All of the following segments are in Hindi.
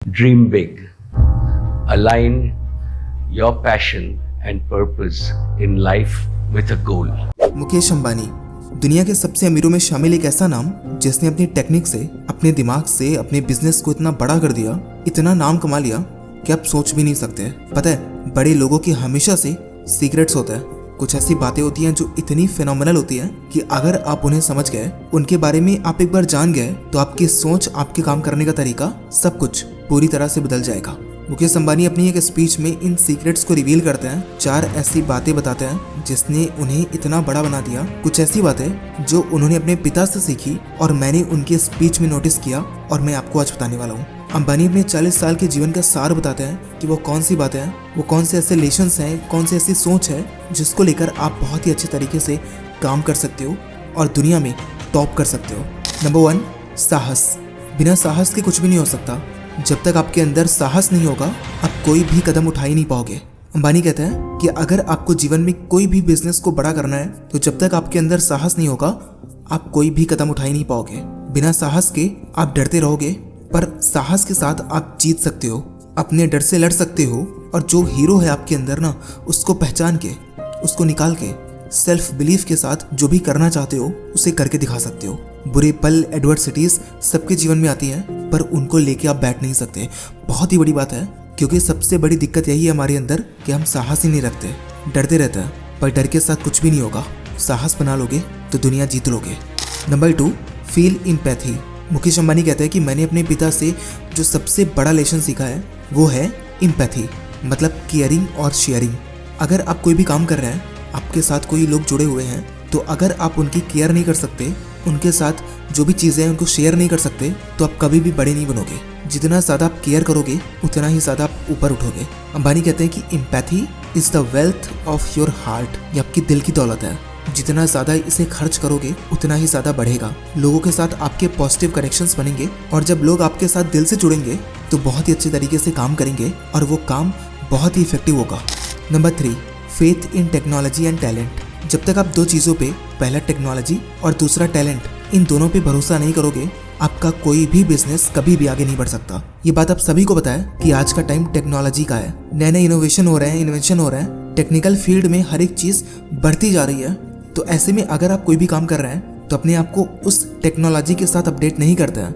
Dream big. Align your passion and purpose in life with a goal. Mukesh Ambani दुनिया के सबसे अमीरों में शामिल एक ऐसा नाम जिसने अपनी टेक्निक से, अपने दिमाग से अपने बिजनेस को इतना बड़ा कर दिया, इतना नाम कमा लिया कि आप सोच भी नहीं सकते। पता है, बड़े लोगों की हमेशा से सीक्रेट्स होता है। कुछ ऐसी बातें होती हैं जो इतनी फिनोमिनल होती हैं कि अगर आप उन्हें समझ गए, उनके बारे में आप एक बार जान गए, तो आपकी सोच, आपके काम करने का तरीका, सब कुछ पूरी तरह से बदल जाएगा। मुकेश अंबानी अपनी एक स्पीच में इन सीक्रेट्स को रिवील करते हैं। 4 ऐसी बातें बताते हैं जिसने उन्हें इतना बड़ा बना दिया। कुछ ऐसी बातें जो उन्होंने अपने पिता से सीखी और मैंने उनके स्पीच में नोटिस किया और मैं आपको आज बताने वाला हूँ। अंबानी अपने 40 साल के जीवन का सार बताते हैं कि वो कौन सी बातें हैं, वो कौन से ऐसे लेसन्स हैं, कौन सी ऐसी सोच है जिसको लेकर आप बहुत ही अच्छे तरीके से काम कर सकते हो और दुनिया में टॉप कर सकते हो। नंबर 1, साहस। बिना साहस के कुछ भी नहीं हो सकता। जब तक आपके अंदर साहस नहीं होगा, आप कोई भी कदम उठा ही नहीं पाओगे। अंबानी कहते हैं कि अगर आपको जीवन में कोई भी बिजनेस को बड़ा करना है, तो जब तक आपके अंदर साहस नहीं होगा, आप कोई भी कदम उठा ही नहीं पाओगे। बिना साहस के आप डरते रहोगे, पर साहस के साथ आप जीत सकते हो, अपने डर से लड़ सकते हो और जो हीरो है आपके अंदर ना, उसको पहचान के, उसको निकाल के, सेल्फ बिलीफ के साथ जो भी करना चाहते हो उसे करके दिखा सकते हो। बुरे पल, एडवर्सिटीज सबके जीवन में आती हैं, पर उनको लेके आप बैठ नहीं सकते। बहुत ही बड़ी बात है, क्योंकि सबसे बड़ी दिक्कत यही है हमारे अंदर कि हम साहस ही नहीं रखते, डरते रहते हैं। पर डर के साथ कुछ भी नहीं होगा। साहस बना लोगे तो दुनिया जीत लोगे। Number 2, feel empathy. Mukesh Ambani कहते हैं कि मैंने अपने पिता से जो सबसे बड़ा लेसन सीखा है वो है एम्पैथी, मतलब केयरिंग और शेयरिंग। अगर आप कोई भी काम कर रहे हैं, आपके साथ कोई लोग जुड़े हुए हैं, तो अगर आप उनकी केयर नहीं कर सकते, उनके साथ जो भी चीज़ें हैं उनको शेयर नहीं कर सकते, तो आप कभी भी बड़े नहीं बनोगे। जितना ज़्यादा आप केयर करोगे, उतना ही ज़्यादा आप ऊपर उठोगे। अंबानी कहते हैं कि empathy is the wealth of your heart. ये आपकी दिल की दौलत है। जितना ज़्यादा इसे खर्च करोगे, उतना ही ज़्यादा बढ़ेगा। लोगों के साथ आपके पॉजिटिव कनेक्शंस बनेंगे और जब लोग आपके साथ दिल से जुड़ेंगे तो बहुत ही अच्छे तरीके से काम करेंगे और वो काम बहुत ही इफेक्टिव होगा। Number 3, faith in technology and talent. जब तक आप 2 चीज़ों पे, पहला टेक्नोलॉजी और दूसरा टैलेंट, इन दोनों पे भरोसा नहीं करोगे, आपका कोई भी बिजनेस कभी भी आगे नहीं बढ़ सकता। ये बात आप सभी को पता है कि आज का टाइम टेक्नोलॉजी का है। नए नए इनोवेशन हो रहे हैं, इन्वेंशन हो रहे हैं, टेक्निकल फील्ड में हर एक चीज़ बढ़ती जा रही है। तो ऐसे में अगर आप कोई भी काम कर रहे हैं, तो अपने आप को उस टेक्नोलॉजी के साथ अपडेट नहीं करते हैं,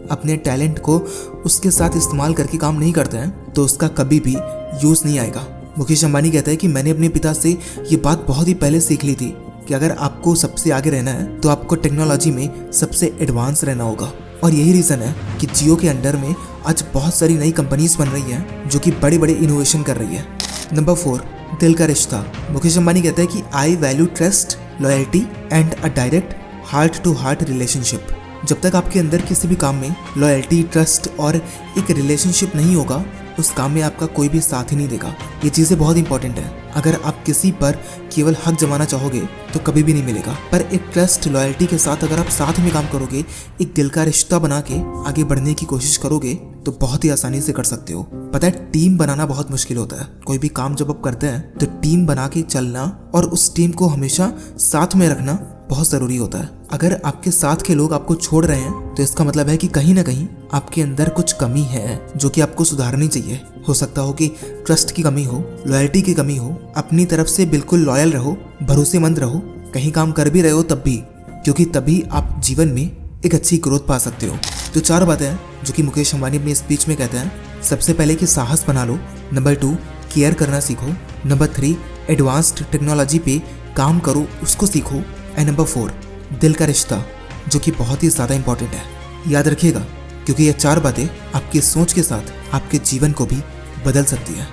अपने टैलेंट को उसके साथ इस्तेमाल करके काम नहीं करते हैं, तो उसका कभी भी यूज़ नहीं आएगा। मुकेश अंबानी कहता है कि मैंने अपने पिता से ये बात बहुत ही पहले सीख ली थी कि अगर आपको सबसे आगे रहना है, तो आपको टेक्नोलॉजी में सबसे एडवांस रहना होगा। और यही रीज़न है कि जियो के अंडर में आज बहुत सारी नई कंपनीज बन रही हैं जो कि बड़े बड़े इनोवेशन कर रही है। नंबर 4, दिल का रिश्ता। मुकेश अंबानी कहता है कि I value trust, loyalty and a direct heart to heart relationship. जब तक आपके अंदर किसी भी काम में लॉयल्टी, ट्रस्ट और एक रिलेशनशिप नहीं होगा, उस काम में आपका कोई भी साथ ही नहीं देगा। ये चीज़ें बहुत इंपॉर्टेंट है। अगर आप किसी पर केवल हक जमाना चाहोगे तो कभी भी नहीं मिलेगा, पर एक ट्रस्ट, लॉयल्टी के साथ अगर आप साथ में काम करोगे, एक दिल का रिश्ता बना के आगे बढ़ने की कोशिश करोगे, तो बहुत ही आसानी से कर सकते हो। पता है, टीम बनाना बहुत मुश्किल होता है। कोई भी काम जब आप करते हैं तो टीम बना के चलना और उस टीम को हमेशा साथ में रखना बहुत ज़रूरी होता है। अगर आपके साथ के लोग आपको छोड़ रहे हैं, तो इसका मतलब है कि कहीं ना कहीं आपके अंदर कुछ कमी है जो कि आपको सुधारनी चाहिए। हो सकता हो कि ट्रस्ट की कमी हो, लॉयल्टी की कमी हो। अपनी तरफ से बिल्कुल लॉयल रहो, भरोसेमंद रहो, कहीं काम कर भी रहे हो तब भी, क्योंकि तभी आप जीवन में एक अच्छी ग्रोथ पा सकते हो। तो 4 बातें हैं जो कि मुकेश अंबानी अपनी स्पीच में कहते हैं। सबसे पहले कि साहस बना लो। नंबर 2, केयर करना सीखो। नंबर 3, एडवांस्ड टेक्नोलॉजी पे काम करो, उसको सीखो। एंड नंबर 4, दिल का रिश्ता, जो कि बहुत ही ज़्यादा इंपॉर्टेंट है। याद रखिएगा, क्योंकि ये 4 बातें आपकी सोच के साथ आपके जीवन को भी बदल सकती है।